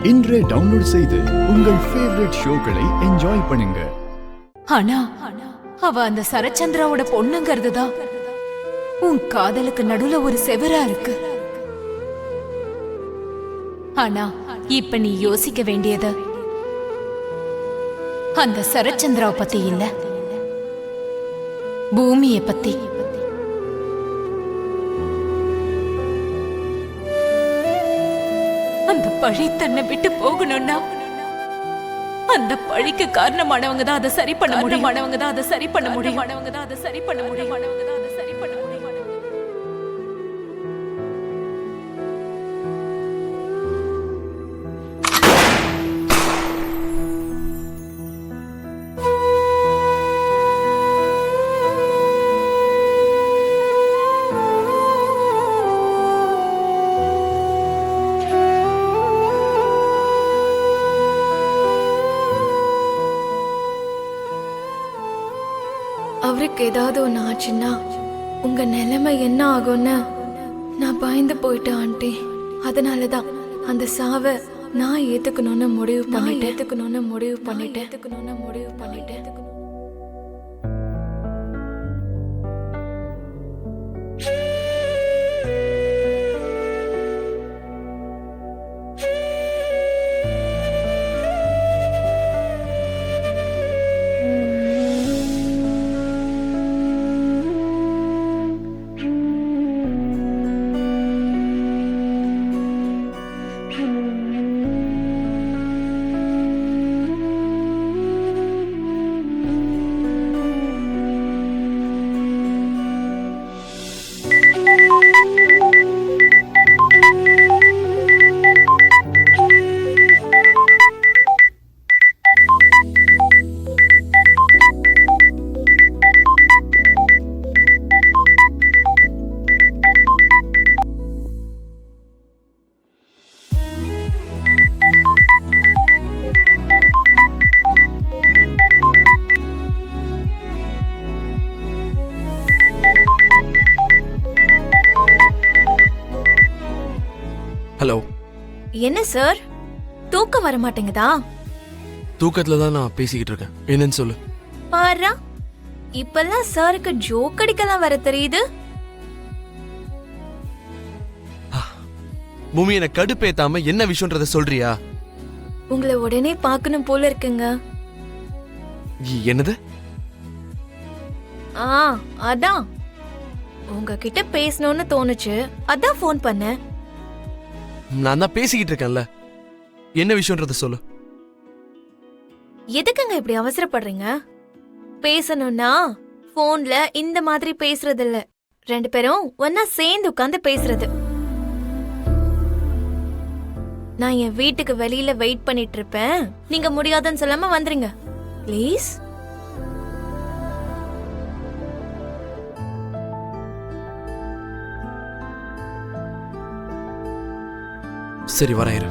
இன்றே டவுன்லோட் செய்து உங்கள் ஃபேவரட் ஷோக்களை என்ஜாய் பண்ணுங்க. ஆனா அவ அந்த சரச்சந்திராவோட பொண்ணுங்கிறது தான் உன் காதலுக்கு நடுவுல ஒரு செவரா இருக்கு. ஆனா இப்ப நீ யோசிக்க வேண்டியது அந்த சரச்சந்திராவை பத்தி இல்ல, பூமியை பத்தி. அந்த பழி தன்னை விட்டு போகணும்னா அந்த பழிக்கு காரணமானவங்க தான் அதை சரி பண்ண முடியும். அதை சரி பண்ண முடியும். அதை சரி பண்ண முடியும். அதை சரி பண்ண முடியும். அவருக்கு ஏதாவது ஒன்று ஆச்சுன்னா உங்க நிலைமை என்ன ஆகும்னு நான் பயந்து போயிட்டேன் ஆண்டி. அதனாலதான் அந்த சாவை நான் ஏத்துக்கணும்னு முடிவு பண்ணிட்டேன். ஹலோ. என்ன சார், தூக்கம் வர மாட்டேங்குதா? தூக்கத்துல தான் நான் பேசிக்கிட்டு இருக்கேன். என்னன்னு சொல்லு. பாரா, இப்பெல்லாம் சாருக்கு ஜோக் அடிக்கலாம் வர தெரியுது. பூமி, என்ன கடுப்பேத்தாம என்ன விஷயம்ன்றத சொல்றியா? உங்களை உடனே பார்க்கணும் போல இருக்குங்க. என்னது? அதான் உங்ககிட்ட பேசணும்னு தோணுச்சு, அதான் ஃபோன் பண்ணேன். நான் தான் பேசிக்கிட்டு இருக்கேன்ல, என்ன விஷயம்ன்றத சொல்லு. எதுக்குங்க இப்படி அவசரப்படுறீங்க? பேசணும்னா போன்ல இந்த மாதிரி பேசுறது இல்ல, ரெண்டு பேரும் ஒன்னா சேர்ந்து உட்கார்ந்து பேசுறது. நான் என் வீட்டுக்கு வெளியில வெயிட் பண்ணிட்டு இருப்பேன், நீங்க முடியாதுன்னு சொல்லாம வந்துருங்க ப்ளீஸ். சரி, வரேன்.